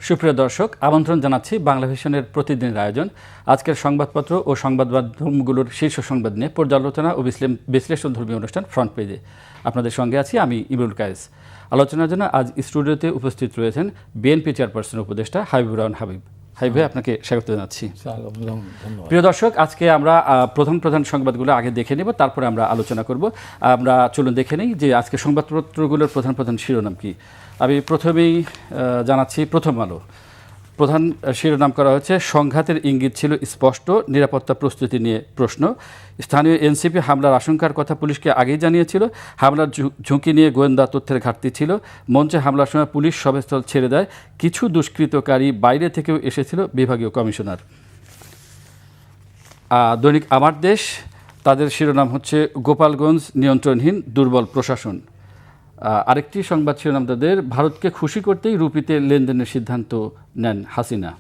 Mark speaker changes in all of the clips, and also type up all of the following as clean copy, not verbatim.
Speaker 1: সুপ্রিয় দর্শক, আমন্ত্রণ জানাচ্ছি বাংলা ভিশনের প্রতিদিনের আয়োজন আজকের সংবাদপত্র ও সংবাদ মাধ্যমগুলোর শীর্ষ সংবাদ নিয়ে পর্যালোচনা ও বিশ্লেষণ ধর্মীয় অনুষ্ঠান ফ্রন্ট পেজে। আপনাদের সঙ্গে আছি আমি ইমরুল কায়েস। আলোচনার জন্য আজ স্টুডিওতে উপস্থিত রয়েছেন বিএনপি চেয়ারপারসন উপদেষ্টা হাবিবুর রহমান হাবিব। হাবিব ভাই, আপনাকে স্বাগত জানাচ্ছি। প্রিয় দর্শক, আজকে আমরা প্রধান সংবাদগুলো আগে দেখে নেব, তারপরে আমরা আলোচনা করব। আমরা চলুন দেখে নিই যে আজকে সংবাদপত্রগুলোর প্রধান শিরোনাম কি। আমি প্রথমেই জানাচ্ছি প্রথম আলো। প্রধান শিরোনাম করা হয়েছে সংঘাতের ইঙ্গিত ছিল স্পষ্ট, নিরাপত্তা প্রস্তুতি নিয়ে প্রশ্ন। স্থানীয় এনসিপি হামলার আশঙ্কার কথা পুলিশকে আগেই জানিয়েছিল। হামলার ঝুঁকি নিয়ে গোয়েন্দা তথ্যের ঘাটতি ছিল। মঞ্চে হামলার সময় পুলিশ সভেস্থল ছেড়ে দেয়। কিছু দুষ্কৃতকারী বাইরে থেকেও এসেছিল, বিভাগীয় কমিশনার। দৈনিক আমার দেশ, তাদের শিরোনাম হচ্ছে গোপালগঞ্জ নিয়ন্ত্রণহীন, দুর্বল প্রশাসন। আরেকটি সংবাদ শিরোনাম তাদের, ভারতকে খুশি করতেই রুপিতে লেনদেনের সিদ্ধান্ত নেন হাসিনা।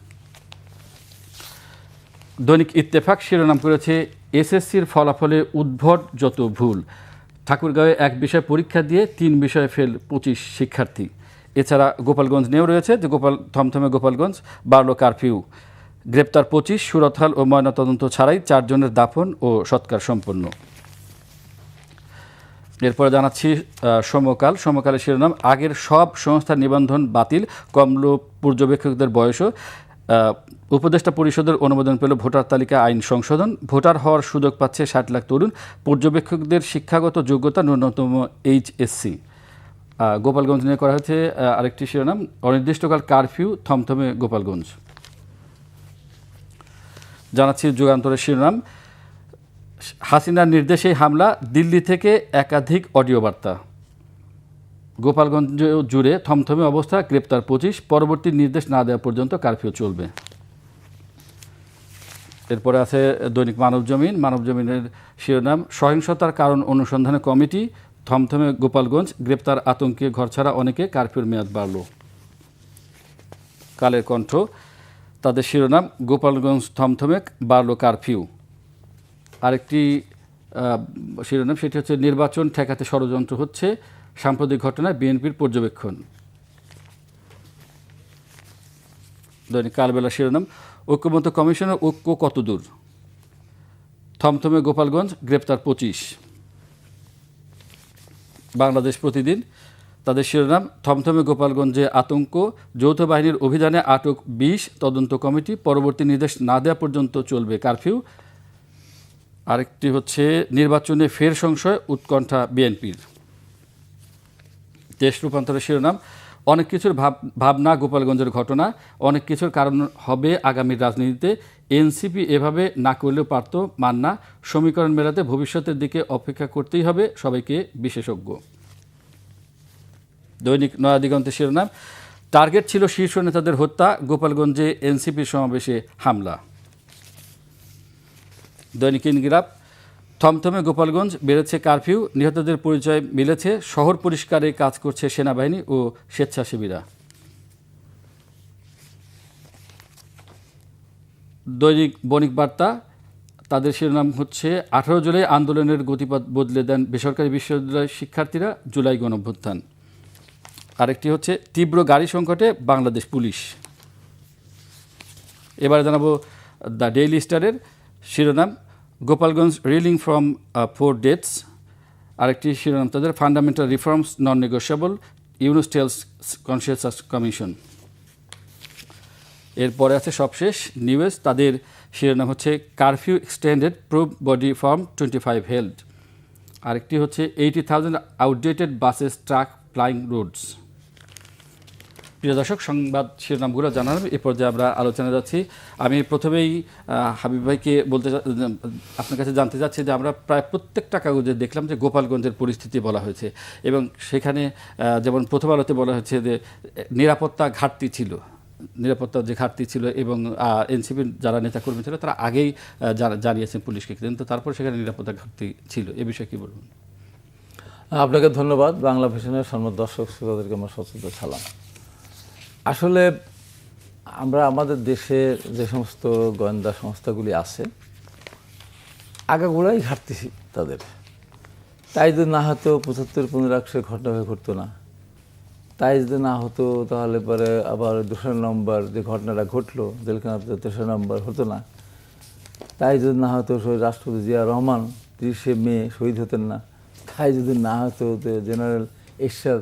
Speaker 1: দৈনিক ইত্তেফাক শিরোনাম করেছে এসএসসির ফলাফলে উদ্ভট যত ভুল। ঠাকুরগাঁওয়ে এক বিষয় পরীক্ষা দিয়ে 3 বিষয়ে ফেল 25 শিক্ষার্থী। এছাড়া গোপালগঞ্জ নিয়েও রয়েছে যে থমথমে গোপালগঞ্জ, বাড়ল কারফিউ। গ্রেপ্তার 25, সুরতহাল ও ময়নাতদন্ত ছাড়াই 4 জনের দাফন ও সৎকার সম্পন্ন। এরপরে জানাচ্ছি সমকালের শিরোনাম, আগের সব সংস্থার নিবন্ধন বাতিল, কমল পর্যবেক্ষকদের বয়সও। উপদেষ্টা পরিষদের অনুমোদন পেল ভোটার তালিকা আইন সংশোধন। ভোটার হওয়ার সুযোগ পাচ্ছে 60 লাখ তরুণ। পর্যবেক্ষকদের শিক্ষাগত যোগ্যতা ন্যূনতম এইচএসসি। গোপালগঞ্জ নিয়ে করা হয়েছে আরেকটি শিরোনাম, অনির্দিষ্টকাল কারফিউ, থমথমে গোপালগঞ্জ। জানাচ্ছি যুগান্তরের শিরোনাম, হাসিনার নির্দেশেই হামলা, দিল্লি থেকে একাধিক অডিও বার্তা। গোপালগঞ্জ জুড়ে থমথমে অবস্থা, গ্রেপ্তার 25, পরবর্তী নির্দেশ না দেওয়া পর্যন্ত কারফিউ চলবে। এরপরে আছে দৈনিক মানবজমিনের শিরোনাম, সহিংসতার কারণ অনুসন্ধানে কমিটি, থমথমে গোপালগঞ্জ, গ্রেপ্তার আতঙ্কে ঘরছাড়া অনেকে, কারফিউর মেয়াদ বাড়ল। কালের কণ্ঠ, তাদের শিরোনাম, গোপালগঞ্জ থমথমে, বাড়ল কারফিউ। আরেকটি শিরোনাম, সেটি হচ্ছে নির্বাচন ঠেকাতে ষড়যন্ত্র হচ্ছে, সাম্প্রতিক ঘটনায় বিএনপির পর্যবেক্ষণ। দৈনিক কালবেলা শিরোনাম, ঐক্যমত্য কমিশনের ঐক্য কতদূর, থমথমে গোপালগঞ্জ, গ্রেপ্তার 25। বাংলাদেশ প্রতিদিন, তাদের শিরোনাম, থমথমে গোপালগঞ্জে আতঙ্ক, যৌথ বাহিনীর অভিযানে আটক 20, তদন্ত কমিটি, পরবর্তী নির্দেশ না দেওয়া পর্যন্ত চলবে কারফিউ। আরেকটি হচ্ছে নির্বাচনে ফের সংশয়, উৎকণ্ঠা বিএনপির। দেশ রূপান্তরের শিরোনাম, অনেক কিছুর ভাবনা গোপালগঞ্জের ঘটনা, অনেক কিছুর কারণ হবে আগামীর রাজনীতিতে, এনসিপি এভাবে না করলেও পারত, মান্না, সমীকরণ মেলাতে ভবিষ্যতের দিকে অপেক্ষা করতেই হবে সবাইকে, বিশেষজ্ঞ। দৈনিক নয়াদিগন্তের শিরোনাম, টার্গেট ছিল শীর্ষ নেতাদের হত্যা, গোপালগঞ্জে এনসিপির সমাবেশে হামলা। দৈনিক ইনকিলাব, থমথমে গোপালগঞ্জ, বেড়েছে কারফিউ, নিহতদের পরিচয় মিলেছে, শহর পরিষ্কারে কাজ করছে সেনাবাহিনী ও স্বেচ্ছাসেবীরা। দৈনিক বণিক বার্তা, তাদের শিরোনাম হচ্ছে 18 জুলাই আন্দোলনের গতিপথ বদলে দেন বেসরকারি বিশ্ববিদ্যালয়ের শিক্ষার্থীরা, জুলাই গণঅভ্যুত্থান। আরেকটি হচ্ছে তীব্র গাড়ি সংকটে বাংলাদেশ পুলিশ। এবারে জানাবো দ্য ডেইলি স্টারের শিরোনাম, গোপালগঞ্জ রিলিং ফ্রম 4 ডেথস। আরেকটি শিরোনাম তাদের, fundamental reforms non negotiable, Yunus tells consensus commission. এরপরে আছে সবশেষ নিউজ, তাদের শিরোনাম হচ্ছে curfew extended, probe body form 25 held. আরেকটি হচ্ছে 80,000 outdated buses truck flying roads. প্রিয় দর্শক, সংবাদ শিরোনামগুলো জানালাম, এ পর্যায়ে আমরা আলোচনা যাচ্ছি। আমি প্রথমেই হাবিব ভাইকে আপনার কাছে জানতে চাচ্ছি যে আমরা প্রায় প্রত্যেকটা কাগজে দেখলাম যে গোপালগঞ্জের পরিস্থিতি বলা হয়েছে, এবং সেখানে যেমন প্রথম আলোতে বলা হয়েছে যে নিরাপত্তার যে ঘাটতি ছিল, এবং এনসিপির যারা নেতাকর্মী ছিল তারা আগেই জানিয়েছেন পুলিশকে, কিন্তু তারপর সেখানে নিরাপত্তার ঘাটতি ছিল। এ বিষয়ে কী বলবেন?
Speaker 2: আপনাকে ধন্যবাদ। বাংলা ভিশনের দর্শক শ্রোতাদেরকে আমার সচেতন সালাম। আসলে আমরা আমাদের দেশে যে সমস্ত গোয়েন্দা সংস্থাগুলি আছে, আগাগোড়াই ঘাটতি তাদের, তাই যদি না হয়তো 75-15 ঘটনা হয়ে ঘটতো না। তাই যদি না হতো তাহলে পরে আবার 2 নম্বর যে ঘটনাটা ঘটলো জেলখানাতে 3 নম্বর হতো না। তাই যদি না হতো শহীদ রাষ্ট্রপতি জিয়া রহমান 30শে মে শহীদ হতেন না। তাই যদি না হতো তো জেনারেল এরশাদ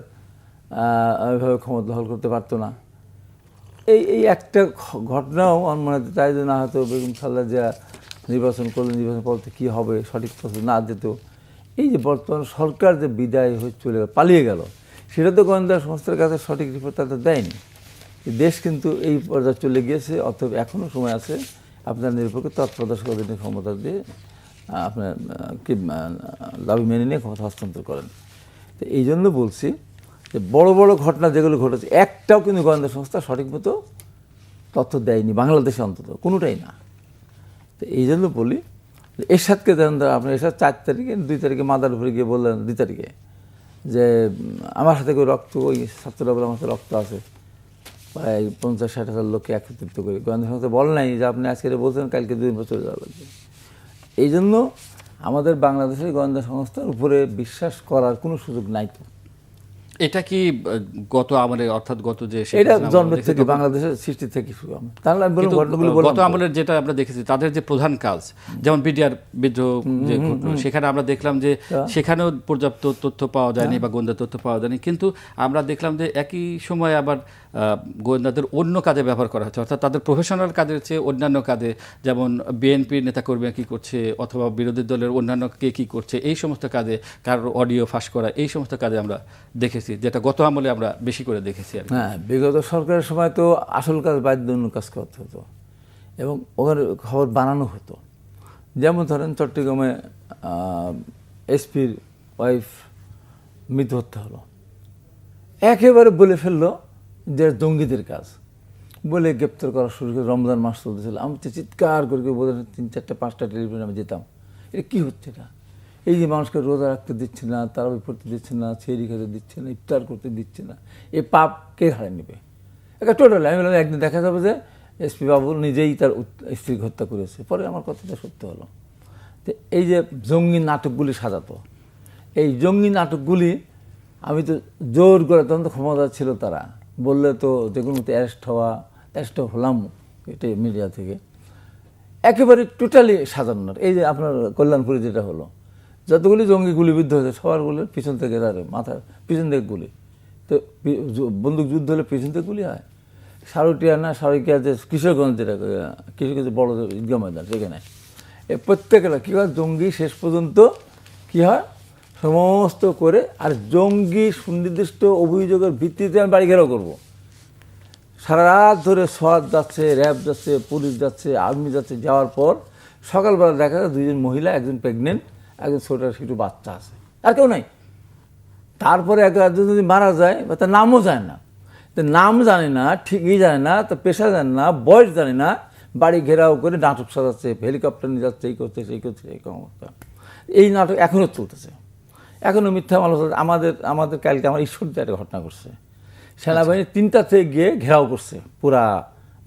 Speaker 2: ওইভাবে ক্ষমতা দখল করতে পারতো না। এই একটা ঘটনাও আমার মনে হয়, তাই যদি না হতো বেগম খালেদা জিয়া নির্বাচন করলে নির্বাচন পদ্ধতি কী হবে সঠিক পদ্ধতি না দিত। এই যে বর্তমান সরকার যে বিদায় হয়ে চলে গেল, পালিয়ে গেল, সেটা তো গোয়েন্দা সংস্থার কাছে সঠিক রিপোর্ট তাদের দেয়নি। দেশ কিন্তু এই পর্যায়ে চলে গিয়েছে, অতএব এখনও সময় আছে আপনার নিরপেক্ষ তৎপ্রদর্শক অধীনে ক্ষমতা দিয়ে আপনার কি দাবি মেনে নিয়ে ক্ষমতা হস্তান্তর করেন। তো এই জন্য বলছি যে বড় বড় ঘটনা যেগুলো ঘটেছে একটাও কিন্তু গোয়েন্দা সংস্থা সঠিক মতো তথ্য দেয়নি বাংলাদেশে, অন্তত কোনোটাই না। তো এই জন্য বলি এরশাদকে দেন, আপনার এরশাদ 4 তারিখে 2 তারিখে মাদার উপরে গিয়ে বললেন 2 তারিখে যে আমার হাতে করে রক্ত, ওই ছাত্ররা বলে আমার হাতে রক্ত আছে, প্রায় 50-60 হাজার লোককে একত্রিত করে। গোয়েন্দা সংস্থা বল নাই যে আপনি আজকে বলছেন কালকে 2 দিন পর চলে যাওয়া লাগবে। এই জন্য আমাদের বাংলাদেশের গোয়েন্দা সংস্থার উপরে বিশ্বাস করার কোনো সুযোগ নাই। তো
Speaker 1: এটা কি গত আমলের, অর্থাৎ গত যে
Speaker 2: এটা জন্মের থেকে বাংলাদেশের সৃষ্টি থেকে শুরু। তাহলে আমি বললাম ঘটনাগুলো
Speaker 1: গত আমলের যেটা আমরা দেখেছি তাদের যে প্রধান কাজ, যেমন বিডিআর বিদ্রোহ যে ঘটলো, সেখানে আমরা দেখলাম যে সেখানেও পর্যাপ্ত তথ্য পাওয়া যায়নি বা গোয়েন্দা তথ্য পাওয়া যায়নি, কিন্তু আমরা দেখলাম যে একই সময় আবার গোয়েন্দাদের অন্য কাজে ব্যবহার করা হচ্ছে, অর্থাৎ তাদের প্রফেশনাল কাজের চেয়ে অন্যান্য কাজে, যেমন বিএনপির নেতাকর্মীরা কী করছে অথবা বিরোধী দলের অন্যান্য কে কী করছে, এই সমস্ত কাজে, কারোর অডিও ফাঁস করা, এই সমস্ত কাজে আমরা দেখেছি, যেটা গত আমলে আমরা বেশি করে দেখেছি আর কি।
Speaker 2: হ্যাঁ, বিগত সরকারের সময় তো আসল কাজ বাধ্য অন্য কাজ করতে হতো এবং ওখানে খবর বানানো হতো। যেমন ধরেন চট্টগ্রামে এসপির ওয়াইফ মৃত্যু হত্যা হলো, একেবারে বলে ফেললো যে জঙ্গিদের কাজ, বলে গ্রেপ্তার করা শুরু করে। রমজান মাস চলতেছিল, আমি তো চিৎকার করে বলে 3-4-5টা টেলিভিশনে আমি যেতাম, এটা কী হচ্ছে এটা? এই যে মানুষকে রোজা রাখতে দিচ্ছে না, তারাবি পড়তে দিচ্ছে না, সেহরি খেতে দিচ্ছে না, ইফতার করতে দিচ্ছে না, এই পাপ কে ঘাড়ে নেবে? এটা টোটালি আমি বললাম একদিন দেখা যাবে যে এসপি বাবু নিজেই তার স্ত্রীকে হত্যা করেছে। পরে আমার কথাটা সত্য হলো। তো এই যে জঙ্গি নাটকগুলি সাজাতো, এই জঙ্গি নাটকগুলি আমি তো জোর করে, তখন তো ক্ষমতা ছিল, তারা বললে তো যে কোনো অ্যারেস্ট হলাম এটা মিডিয়া থেকে, একেবারে টোটালি সাজানোর। এই যে আপনার কল্যাণপুরে যেটা হলো, যতগুলি জঙ্গি গুলিবিদ্ধ হয়েছে সবারগুলোর পিছন থেকে মাথার পিছন থেকে গুলি। তো বন্দুক যুদ্ধ হলে পিছন থেকে গুলি হয়। সারুকিয়া যে কিশোরগঞ্জ, যেটা কিশোরগঞ্জের বড় ঈদগাহ ময়দান, সেখানে প্রত্যেকেরা কী হয়, জঙ্গি শেষ পর্যন্ত কী হয় সমস্ত করে, আর জঙ্গি সুনির্দিষ্ট অভিযোগের ভিত্তিতে আমি বাড়ি ঘেরাও করবো। সারা রাত ধরে সোয়াত যাচ্ছে, র্যাব যাচ্ছে, পুলিশ যাচ্ছে, আর্মি যাচ্ছে, যাওয়ার পর সকালবেলা দেখা যায় 2জন মহিলা, একজন প্রেগনেন্ট, একজন ছোটো বাচ্চা আছে, আর কেউ নাই। তারপরে একজন যদি মারা যায় বা তার নামও জানে না, তো নাম জানে না, ঠিকই জানে না, তার পেশা জানে না, বয়স জানে না, বাড়ি ঘেরাও করে নাটক সাজাচ্ছে, হেলিকপ্টার নিয়ে যাচ্ছে, এই করছে সেই করছে, এই অবস্থা। এই নাটক এখনও চলতেছে, এখনও মিথ্যা মানুষ। আমাদের কালকে আমার ঈশ্বরদের একটা ঘটনা করছে, সেনাবাহিনী 3টা থেকে গিয়ে ঘেরাও করছে পুরা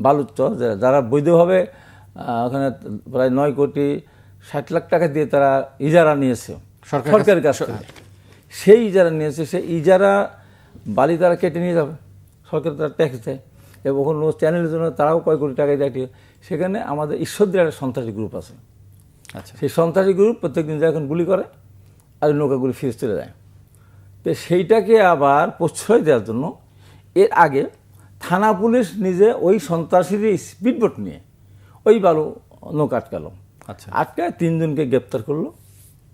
Speaker 2: বালুচর, যারা বৈধভাবে ওখানে প্রায় 9,60,00,000 টাকা দিয়ে তারা ইজারা নিয়েছে সরকারের কাছ থেকে। সেই ইজারা নিয়েছে, সেই ইজারা বালি তারা কেটে নিয়ে যাবে, সরকার তারা ট্যাক্স দেয়, এবং ওখানে চ্যানেলের জন্য তারাও কয় কোটি টাকা দেয়। সেখানে আমাদের ঈশ্বরদের একটা সন্ত্রাসী গ্রুপ আছে।
Speaker 1: আচ্ছা,
Speaker 2: সেই সন্ত্রাসী গ্রুপ প্রত্যেকদিন যায় এখন গুলি করে আর নৌকাগুলি ফিরে চলে যায়। তো সেইটাকে আবার প্রশ্রয় দেওয়ার জন্য এর আগে থানা পুলিশ নিজে ওই সন্ত্রাসীর স্পিডবোট নিয়ে ওই বালু নৌকা আটকালো।
Speaker 1: আচ্ছা,
Speaker 2: আটকায় 3 জনকে গ্রেপ্তার করলো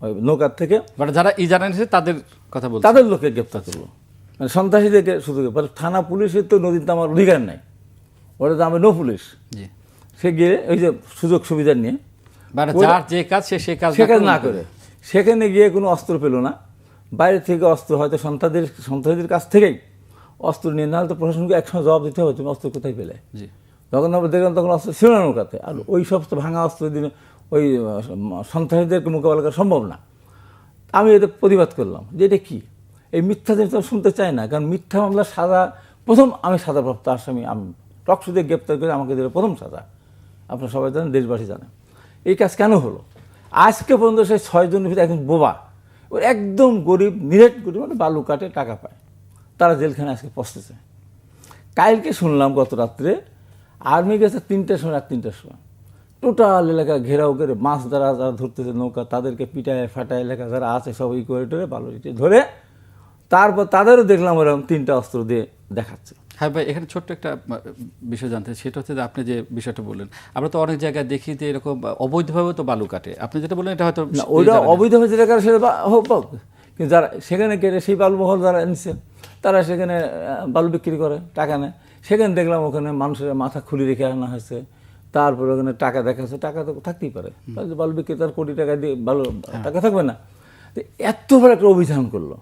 Speaker 2: ওই নৌকার থেকে।
Speaker 1: মানে যারা ইজারা নিয়েছে তাদের কথা বলছে,
Speaker 2: তাদের লোককে গ্রেপ্তার করলো, মানে সন্ত্রাসীদেরকে শুধু। থানা পুলিশের তো নদীতে আমার অধিকার নাই, ওটা তো আমি নো পুলিশ।
Speaker 1: জি,
Speaker 2: সে গিয়ে ওই যে সুযোগ সুবিধা নিয়ে
Speaker 1: মানে যার যে কাজ সে কাজ
Speaker 2: না করে সেখানে গিয়ে কোনো অস্ত্র পেল না। বাইরে থেকে অস্ত্র হয়তো সন্ত্রাসীদের কাছ থেকেই অস্ত্র নিয়ে, নাহলে তো প্রশাসনকে একসময় জবাব দিতে হবে তুমি অস্ত্র কোথায় পেলে।
Speaker 1: জি,
Speaker 2: যখন আমরা দেখলাম তখন অস্ত্র ছিল না নৌকাতে, আর ওই সমস্ত ভাঙা অস্ত্র দিনে ওই সন্ত্রাসীদেরকে মোকাবেলা করা সম্ভব না। আমি এটা প্রতিবাদ করলাম যে এটা কী, এই মিথ্যা জিনিস তো শুনতে চাই না, কারণ মিথ্যা মামলার সাজা প্রথম আমি সাজাপ্রাপ্ত আসামি, আমি টকশুতে গ্রেপ্তার করে আমাকে দিলে প্রথম সাজা। আপনারা সবাই জানেন, দেশবাসী জানেন। এই কাজ কেন হলো? আজকে পর্যন্ত সেই 6 জনের ভিতরে একজন বোবা, ও একদম গরিব, নিরেট গরিব, মানে বালু কাটে টাকা পায়, তারা জেলখানে আজকে পৌঁছেছে। কালকে শুনলাম গত রাত্রে আর্মি গেছে 3টার সময়, রাত 3টার সময়, টোটাল এলাকা ঘেরাও করে মাছ যারা ধরতেছে নৌকা তাদেরকে পিটায় ফাটায় এলাকা যারা আছে সব এই করিডোরে বালু ইটে ধরে, তারপর তাদেরও দেখলাম ওরকম 3টা অস্ত্র দিয়ে দেখাচ্ছে।
Speaker 1: হ্যাঁ ভাই, এখানে ছোট্ট একটা বিষয় জানতে চাই, সেটা হচ্ছে যে আপনি যে বিষয়টা বললেন, আমরা তো অনেক জায়গায় দেখি যে এরকম অবৈধভাবে তো বালু কাটে, আপনি যেটা বললেন এটা হয়তো
Speaker 2: ওইটা অবৈধভাবে যেটা কারো সেটা হোক, কিন্তু যারা সেখানে কেটে সেই বালু বহল যারা নিচ্ছে তারা সেখানে বালু বিক্রি করে, টাকা নেয়। সেখানে দেখলাম ওখানে মানুষের মাথা খুলি রেখে আনা হয়েছে, তারপরে ওখানে টাকা দেখাচ্ছে, টাকা তো থাকতেই পারে, বালু বিক্রেতার কোটি টাকা দিয়ে বালু টাকা থাকবে না। তো এত বড় একটা অভিযান করলো,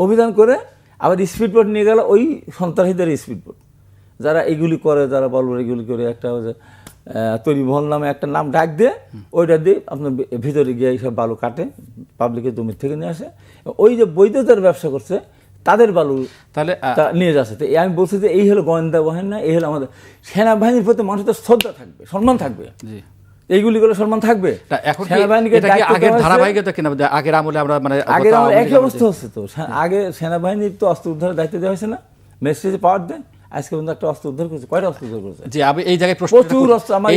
Speaker 2: অভিযান করে আবার স্পিড বোট নিয়ে গেল, ওই সন্ত্রাসীদের স্পিড বোট যারা এগুলি করে, যারা বলবো এগুলি করে, একটা তৈরি মহল নামে একটা নাম ডাক দিয়ে ওইটা দিয়ে আপনার ভিতরে গিয়ে এইসব বালু কাটে, পাবলিকের জমি থেকে নিয়ে আসে, ওই যে বৈধতার ব্যবসা করছে তাদের বালু
Speaker 1: তাহলে
Speaker 2: নিয়ে যাচ্ছে। তো আমি বলছি যে এই হলো গোয়েন্দা বাহিনী, এই হলো আমাদের সেনাবাহিনীর প্রতি মানুষের শ্রদ্ধা থাকবে, সম্মান থাকবে, এইগুলি করে সম্মান থাকবে।
Speaker 1: এখন আগের ধারাবাহিকতা কিনা, আগের আমলে আমরা মানে
Speaker 2: আগের আমলে একই অবস্থা হচ্ছে। তো আগে সেনাবাহিনীর তো অস্ত্র উদ্ধারের দায়িত্ব দেওয়া হয়েছে না, ম্যাজিস্ট্রেট পাওয়ার দেয়। আজকে পর্যন্ত একটা অস্ত্র উদ্ধার করেছে, কয়টা অস্ত্র উদ্ধার করেছে?
Speaker 1: জি, আমি এই জায়গায়
Speaker 2: প্রচুর অস্ত্র, আমার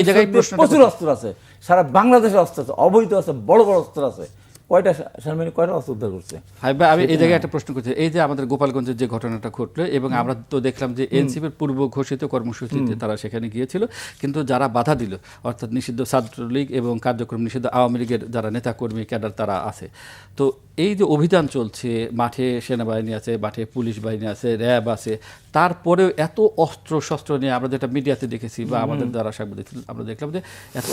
Speaker 2: প্রচুর অস্ত্র আছে, সারা বাংলাদেশে অস্ত্র আছে, অবৈধ আছে, বড় বড় অস্ত্র আছে। কয়টা সেনাবাহিনী কয়টা অস্ত্র উদ্ধার করছে?
Speaker 1: আমি এই জায়গায় একটা প্রশ্ন করছি, এই যে আমাদের গোপালগঞ্জের যে ঘটনাটা ঘটলো, এবং আমরা তো দেখলাম যে এনসিপির পূর্ব ঘোষিত কর্মসূচিতে তারা সেখানে গিয়েছিল, কিন্তু যারা বাধা দিল, অর্থাৎ নিষিদ্ধ ছাত্রলীগ এবং কার্যক্রম নিষিদ্ধ আওয়ামী লীগের যারা নেতাকর্মী ক্যাডার তারা আছে, তো এই যে অভিযান চলছে, মাঠে সেনাবাহিনী আছে, মাঠে পুলিশ বাহিনী আছে, র্যাব আছে, তারপরেও এত অস্ত্র শস্ত্র নিয়ে, আমরা যেটা মিডিয়াতে দেখেছি বা আমাদের যারা সাংবাদিক আমরা দেখলাম যে এত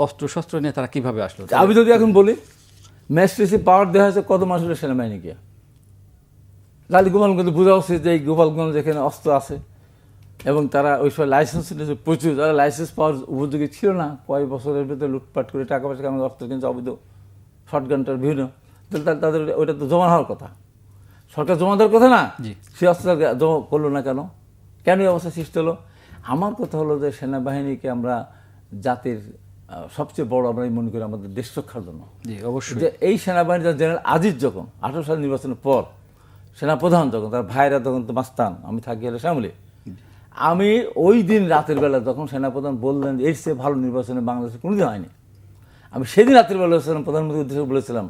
Speaker 1: অস্ত্র শস্ত্র নিয়ে তারা কিভাবে আসলো।
Speaker 2: আমি যদি এখন বলি ম্যাজিস্ট্রেসি পাওয়ার দেওয়া হয়েছে কত মাস হলো সেনাবাহিনীকে, তাহলে গোপালগঞ্জে বোঝা উচিত যে এই গোপালগঞ্জ এখানে অস্ত্র আছে এবং তারা ওই সময় লাইসেন্স নিয়েছে প্রচুর, তারা লাইসেন্স পাওয়ার উপযোগী ছিল না, কয়েক বছরের ভিতরে লুটপাট করে টাকা পয়সা আমাদের অস্ত্র কিনছে অবৈধ, শর্টগানটার বিভিন্ন, তাহলে তাদের ওইটা তো জমা হওয়ার কথা, সরকার জমা দেওয়ার কথা না, সে অস্ত্র জমা করলো না কেন, কেন এই অবস্থা সৃষ্টি হলো? আমার কথা হলো যে সেনাবাহিনীকে আমরা জাতির সবচেয়ে বড় আমরা মনে করি আমাদের দেশ রক্ষার জন্য।
Speaker 1: অবশ্যই
Speaker 2: যে এই সেনাবাহিনী জেনারেল আজিজ যখন 18 সাল নির্বাচনের পর সেনাপ্রধান যখন, তার ভাইরা তখন তো মাস্তান, আমি থাকি হলে শ্যামলি, আমি ওই দিন রাতের বেলা যখন সেনাপ্রধান বললেন এর চেয়ে ভালো নির্বাচনে বাংলাদেশে কোনোদিন হয়নি, আমি সেদিন রাতের বেলা প্রধানমন্ত্রীর উদ্দেশ্যে বলেছিলাম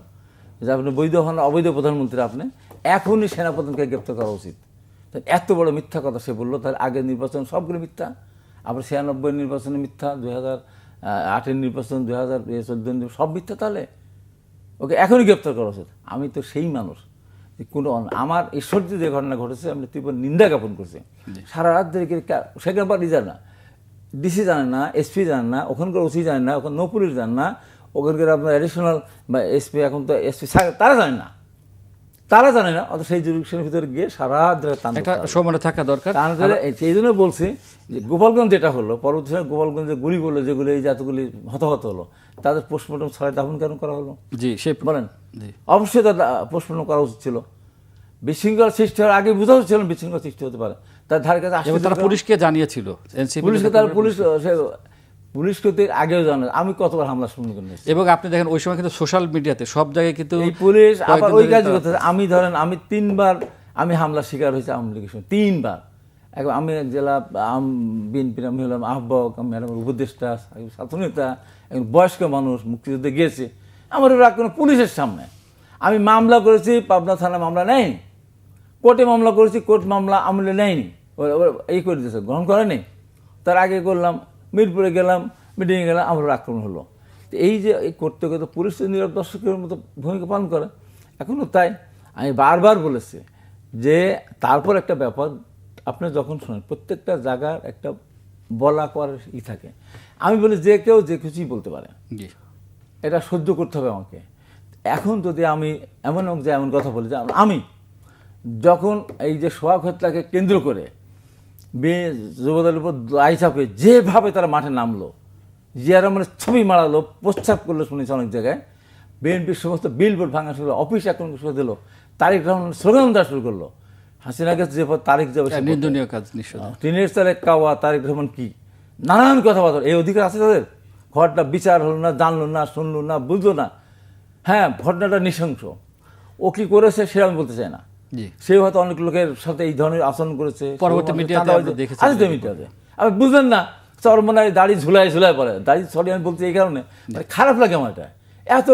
Speaker 2: যে আপনি বৈধ হন, অবৈধ প্রধানমন্ত্রী, আপনি এখনই সেনাপ্রধানকে গ্রেপ্তার করা উচিত। এত বড় মিথ্যা কথা সে বললো, তার আগের নির্বাচন সবগুলো মিথ্যা, আবার 96 নির্বাচনে মিথ্যা, 2008 নির্বাচন, 2014 সব মিথ্যা, তাহলে ওকে এখনই গ্রেপ্তার করা উচিত। আমি তো সেই মানুষ কোনো, আমার ঈশ্বর যে ঘটনা ঘটেছে আমি তীব্র নিন্দা জ্ঞাপন করছি। সারা রাত ধরে সেখানে পার্টি জানে না, ডিসি জানে না, এসপি জানে না, ওখানকার ওসি জানে না, ওখানে নৌ পুলিশ জানে না, ওখানকার আপনার অ্যাডিশনাল বা এসপি, এখন তো এসপি তারা জানে না, অত সেই জুরিডিকশনের ভিতরে গিয়ে সারা
Speaker 1: সময় থাকা দরকার।
Speaker 2: সেই জন্য বলছি যে গোপালগঞ্জ যেটা হলো, পরবর্তী সময় গোপালগঞ্জে গুলি করলো, যেগুলো এই জাতগুলি হতাহত হলো, তাদের পোস্টমর্টম ছাড়াই দাফন কেন করা হলো?
Speaker 1: জি, সে
Speaker 2: বলেন, অবশ্যই তার পোস্টমর্টম করা উচিত ছিল। বিশৃঙ্খলা সৃষ্টি হওয়ার আগে বোঝা হচ্ছিল বিশৃঙ্খলা সৃষ্টি হতে পারে, তার ধারে কাছে
Speaker 1: তারা পুলিশকে জানিয়েছিল,
Speaker 2: পুলিশকে তার পুলিশকে আগেও জানে। আমি কতবার হামলা শুনি করেছি,
Speaker 1: এবং আপনি দেখেন ওই সময় কিন্তু সোশ্যাল মিডিয়াতে সব জায়গায় কিন্তু
Speaker 2: এই পুলিশ আবার ওই কাজ করতেছে। আমি ধরেন আমি 3বার আমি হামলার শিকার হয়েছি আওয়ামী লীগের সময়, 3বার। এখন আমি জেলা বিএনপির আমি হলাম আহ্বায়ক, আমি উপদেষ্টা, ছাত্রনেতা, একজন বয়স্ক মানুষ, মুক্তিযুদ্ধে গিয়েছে, আমার রাগ কোনো পুলিশের সামনে। আমি মামলা করেছি, পাবনা থানা মামলা নেয়নি, কোর্টে মামলা করেছি, কোর্ট মামলা আমলে নেয়নি, এই করে দিয়েছে, গ্রহণ করেনি। তার আগে করলাম মিরপুরে গেলাম, মিটিংয়ে গেলাম, আমার আক্রমণ হলো। এই যে এই করতে করতে পুলিশ নীরব দর্শকের মতো ভূমিকা পালন করে এখনও। তাই আমি বারবার বলেছি যে তারপর একটা ব্যাপার, আপনি যখন শোনেন প্রত্যেকটা জায়গার একটা বলা করার থাকে। আমি বলি যে কেউ যে কিছুই বলতে পারে, এটা সহ্য করতে হবে আমাকে। এখন যদি আমি এমন কথা বলি যে আমি যখন এই যে সোহাগ হত্যাকে কেন্দ্র করে যুবদলের উপর দায় চাপে যেভাবে তারা মাঠে নামলো, জিয়া রহমানের ছবি মারালো, প্রস্তাব করলো, শুনেছি অনেক জায়গায়, বিএনপির সমস্ত বিলবোর্ড ভাঙা শুরু, অফিস এখন শুরু দিল, তারিক রহমান স্লোগান দেওয়া শুরু করলো, হাসিনাকে যে তারিক যাবে
Speaker 1: নিন্দনীয় কাজ,
Speaker 2: ট্রেনের চালে কাওয়া, তারিক রহমান কি নানান কথাবার্তা। এই অধিকার আছে তাদের? ঘটনা বিচার হলো না, জানলো না, শুনলো না, বুঝলো না। হ্যাঁ, ঘটনাটা নৃশংস, ও কি করেছে সেটা আমি বলতে চাই না,
Speaker 1: জি।
Speaker 2: সে হয়তো অনেক লোকের সাথে এই ধরনের আচরণ করেছে,
Speaker 1: পরবর্তী মিডিয়াতে আমরা দেখেছি।
Speaker 2: আছে তো মিডিয়াতে, আপনি বুঝলেন না, চরমনায় দাড়ি ঝুলাই পড়ে, দাড়ি সরি আমি বলছি এই কারণে, মানে খারাপ লাগে আমার এটা। এত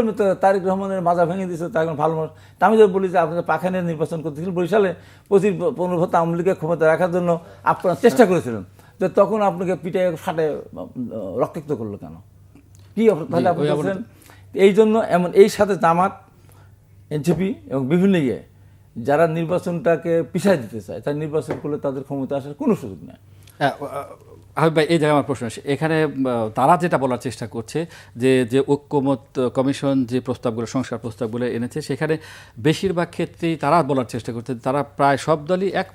Speaker 2: তারেক রহমানের মাজা ভেঙে দিয়েছে, তার ভালো মানুষ। তা আমি যদি বলি যে আপনারা পাখানের নির্বাচন করতেছিলেন বরিশালে, 25-15 আওয়ামী লীগকে ক্ষমতা রাখার জন্য আপনারা চেষ্টা করেছিলেন, তো তখন আপনাকে পিঠে ফাটে রক্তাক্ত করলো কেন? কি তাহলে আপনি বলছেন এই জন্য এমন, এই সাথে জামাত, এনসিপি এবং বিভিন্ন যারা নির্বাচনটাকে পিছায় দিতে চায়, তার নির্বাচন করলে তাদের ক্ষমতা আসার কোনো সুযোগ নেই।
Speaker 1: হাবিব ভাই, এই জায়গায় আমার প্রশ্ন আসে, এখানে তারা যেটা বলার চেষ্টা করছে যে ঐক্যমত কমিশন যে প্রস্তাবগুলো, সংস্কার প্রস্তাবগুলো এনেছে, সেখানে বেশিরভাগ ক্ষেত্রেই তারা বলার চেষ্টা করছে, তারা প্রায় সব দলই এক।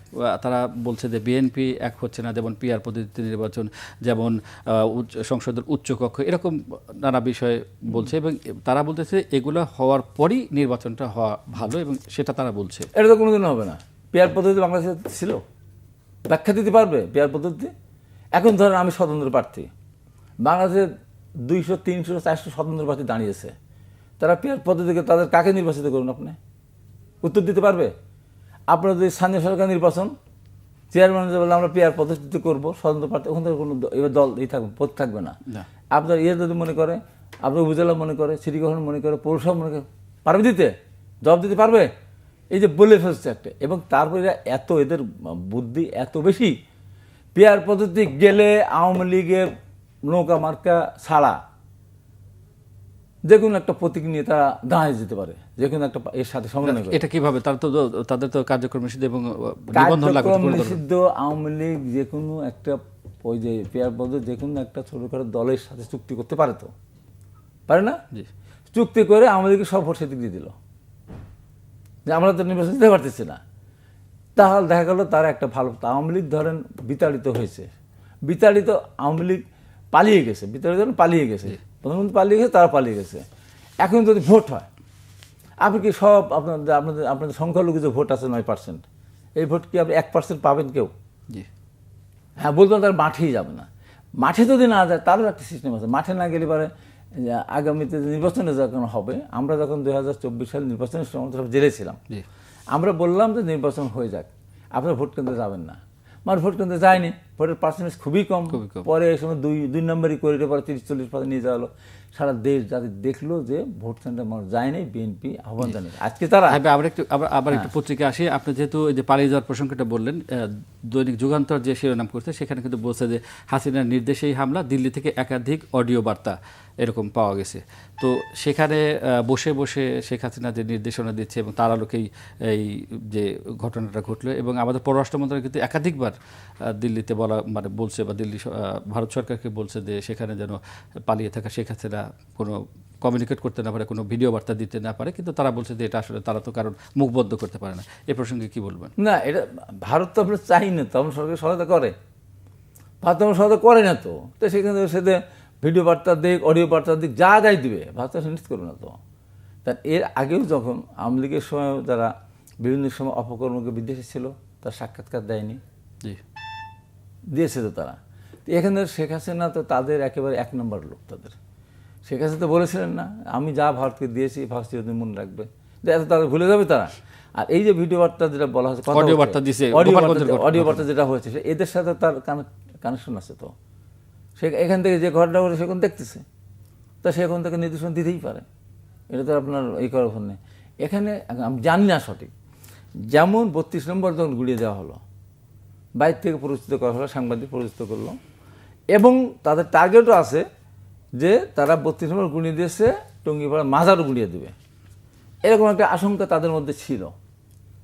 Speaker 1: তারা বলছে যে বিএনপি এক হচ্ছে না, যেমন পিআর পদ্ধতিতে নির্বাচন, যেমন সংসদের উচ্চকক্ষ, এরকম নানা বিষয় বলছে, এবং তারা বলতেছে এগুলো হওয়ার পরই নির্বাচনটা হওয়া ভালো, এবং সেটা তারা বলছে।
Speaker 2: এটা তো কোনোদিন হবে না। পিআর পদ্ধতি বাংলাদেশে ছিল, ব্যাখ্যা দিতে পারবে পিআর পদ্ধতি? এখন ধরেন আমি স্বতন্ত্র প্রার্থী, বাংলাদেশের 200, 300, 400 স্বতন্ত্র প্রার্থী দাঁড়িয়েছে, তারা পিআর পদ্ধতিকে তাদের কাকে নির্বাচিত করুন, আপনি উত্তর দিতে পারবে? আপনার যদি স্থানীয় সরকার নির্বাচন, চেয়ারম্যান বলে আমরা পিআর পদ্ধতিতে করবো, স্বতন্ত্র প্রার্থী, ওখান থেকে কোনো এবার দল পদ থাকবে না। আপনার যদি মনে করে, আপনার উপজেলা মনে করে, সিটি কর্পোরেশন মনে করে, পৌরসভা মনে করে, পারবে দিতে? জবাব দিতে পারবে? এই যে বলে ফেলছে একটা, এবং তারপরে এত এদের বুদ্ধি এত বেশি, পিআর পদ্ধতি গেলে আওয়ামী লীগের নৌকা মার্কা ছাড়া যে কোনো একটা প্রতীক নিয়ে তারা দাঁড়িয়ে যেতে পারে, যে কোনো একটা এর সাথে সমন্বয় করে।
Speaker 1: এটা কিভাবে? তাদের তো কার্যক্রম নিষিদ্ধ এবং
Speaker 2: কার্যক্রম নিষিদ্ধ। আওয়ামী লীগ যে কোনো একটা, ওই যে পিআর পদ্ধতি যে কোনো একটা ছোটখাটো দলের সাথে চুক্তি করতে পারে, তো পারে না? চুক্তি করে আওয়ামী লীগের সব ভোট সেদিক দিয়ে দিল যে আমরা তো নির্বাচন দিতে পারতেছি না। তাহলে দেখা গেল তারা একটা ভালো, আওয়ামী লীগ ধরেন বিতাড়িত হয়েছে, বিতাড়িত আওয়ামী লীগ পালিয়ে গেছে, বিতাড়িত পালিয়ে গেছে, প্রধানমন্ত্রী পালিয়ে গেছে, তারা পালিয়ে গেছে। এখন যদি ভোট হয়, আপনি কি সব আপনাদের সংখ্যালঘু যে ভোট আছে 9%, এই ভোট কি আপনি 1% পাবেন কেউ? হ্যাঁ, বলবেন তার মাঠেই যাবে না। মাঠে যদি না যায়, তারও একটা সিস্টেম আছে। মাঠে না গেলে পরে আগামীতে নির্বাচনে যখন হবে, আমরা যখন 2024 সালে নির্বাচনের সময় জেলে ছিলাম, আমরা বললাম যে নির্বাচন হয়ে যাক, আপনারা ভোট কেন্দ্রে যাবেন না। মানে ভোট কেন্দ্রে যায়নি, ভোটের পার্সেন্টেজ খুবই কম। পরে এই সময় দুই নম্বরই করে পরে 30-40% নিয়ে যাওয়া হলো। সারা দেশ যাতে দেখলো যে ভোট সেন্টার মানুষ যায়নি, বিএনপি আহ্বান জানিয়ে আজকে তারা।
Speaker 1: আবার একটু পত্রিকা আসি, আপনি যেহেতু এই যে পালিয়ে যাওয়ার প্রসঙ্গটা বললেন, দৈনিক যুগান্তর যে শিরোনাম করছে, সেখানে কিন্তু বলছে যে হাসিনার নির্দেশেই হামলা, দিল্লি থেকে একাধিক অডিও বার্তা এরকম পাওয়া গেছে। তো সেখানে বসে বসে শেখ হাসিনা যে নির্দেশনা দিচ্ছে, এবং তার আলোকেই এই যে ঘটনাটা ঘটলো, এবং আমাদের পররাষ্ট্র মন্ত্রণালয় কিন্তু একাধিকবার দিল্লিতে বলছে, বা দিল্লি ভারত সরকারকে বলছে যে সেখানে যেন পালিয়ে থাকা শেখ হাসিনা কোনো কমিউনিকেট করতে না পারে, কোনো ভিডিও বার্তা দিতে না পারে, কিন্তু তারা বলছে যে এটা আসলে তারা তো কারণ মুখ বন্ধ করতে পারে না। এ প্রসঙ্গে কি বলবেন?
Speaker 2: না, এটা ভারত তো আপনার চাই না, তো আমরা সরকার সহায়তা করে, ভারত আমরা সহায়তা করে না, তো সেখানে সেটা ভিডিও বার্তা দিক, অডিও বার্তা দিক, যা যাই দিবে, ভারত নিশ্চিত করবে না। তো তার এর আগেও যখন আওয়ামী লীগের সময় যারা বিভিন্ন সময় অপকর্মকে বিদেশে ছিল, তার সাক্ষাৎকার দেয়নি, দিয়েছে তো তারা। এখানে শেখ হাসিনা তো তাদের একেবারে 1 নম্বর লোক। তাদের শেখ হাসিনা তো বলেছিলেন না, আমি যা ভারতকে দিয়েছি ভারত চিরদিন মনে রাখবে, এত তাদের ভুলে যাবে তারা। আর এই যে ভিডিও বার্তা যেটা বলা হচ্ছে,
Speaker 1: অডিও বার্তা দিয়েছে,
Speaker 2: অডিও বার্তা যেটা হয়েছে, এদের সাথে তার কানেকশন আছে। তো সে এখান থেকে যে ঘটনা ঘটে সেখানে দেখতেছে, তা সে এখন থেকে নির্দেশনা দিতেই পারে। এটা তো আপনার এই করার ফোন নেই। এখানে আমি জানি না সঠিক, যেমন 32 নম্বর যখন গুলিয়ে দেওয়া হলো, বাইরে থেকে পরিচিত করা হলো, সাংবাদিক পরিচিত করলো, এবং তাদের টার্গেটও আছে যে তারা 32 নম্বর গুলিয়ে দিয়েছে, টঙ্গিপাড়া মাজারও গুলিয়ে দেবে, এরকম একটা আশঙ্কা তাদের মধ্যে ছিল।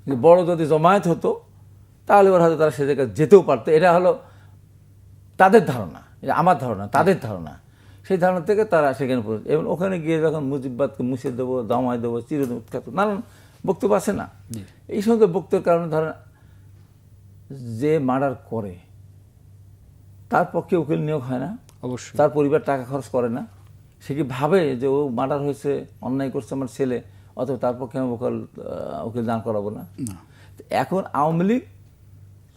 Speaker 2: যে বড় যদি জমায়েত হতো, তাহলে ওর হয়তো তারা সে জায়গায় যেতেও পারতো। এটা হলো তাদের ধারণা, এটা আমার ধারণা, তাদের ধারণা। সেই ধারণা থেকে তারা সেখানে পড়েছে, এবং ওখানে গিয়ে যখন মুজিববাদকে মুছে দেবো, দামায় দেবো, চিরদিন উৎখাত, নানান বক্তব্য আছে না। এই সমস্ত বক্তব্যের কারণে ধরেন যে মার্ডার করে তার পক্ষে উকিল নিয়োগ হয় না, অবশ্যই তার পরিবার টাকা খরচ করে না। সে কি ভাবে যে ও মার্ডার হয়েছে, অন্যায় করছে আমার ছেলে, অথবা তার পক্ষে আমি উকিল দান করাবো না? এখন আওয়ামী লীগ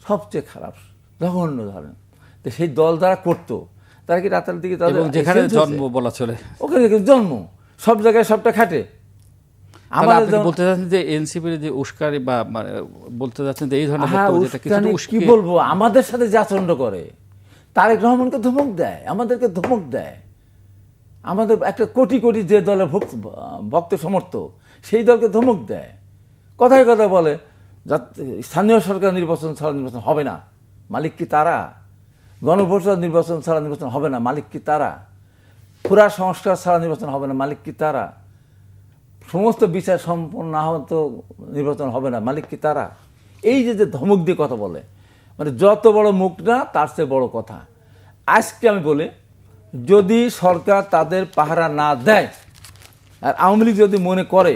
Speaker 2: সবচেয়ে খারাপ জঘন্য ধরেন, তো সেই দল যারা করতো, তারা কি রাতারাতি তাদের
Speaker 1: যেখানে জন্ম বলা চলে,
Speaker 2: ওখানে জন্ম, সব জায়গায় সবটা খাটে।
Speaker 1: তাহলে আপনি কি বলতে চাচ্ছেন যে এনসিপির যে উস্কানি বা বলতে চাচ্ছেন যে এই ধরনের বক্তব্য যেটা কিছুটা
Speaker 2: কি
Speaker 1: উস্কে
Speaker 2: বলবো, আমাদের সাথে যে আচরণ করে, তারেক রহমানকে ধমক দেয়, আমাদেরকে ধমক দেয়। আমাদের একটা কোটি কোটি যে দলের ভক্ত সমর্থক, সেই দলকে ধমক দেয়, কথায় কথা বলে স্থানীয় সরকার নির্বাচন ছাড়া নির্বাচন হবে না, মালিক কি তারা? গণপরিষদ নির্বাচন ছাড়া নির্বাচন হবে না, মালিক কি তারা? পুরা সংস্কার ছাড়া নির্বাচন হবে না, মালিক কি তারা? সমস্ত বিচার সম্পন্ন না হওয়া তো নির্বাচন হবে না, মালিক কি তারা? এই যে যে ধমক দিয়ে কথা বলে, মানে যত বড় মুখ না তার চেয়ে বড় কথা। আজকে আমি বলি, যদি সরকার তাদের পাহারা না দেয়, আর আওয়ামী লীগ যদি মনে করে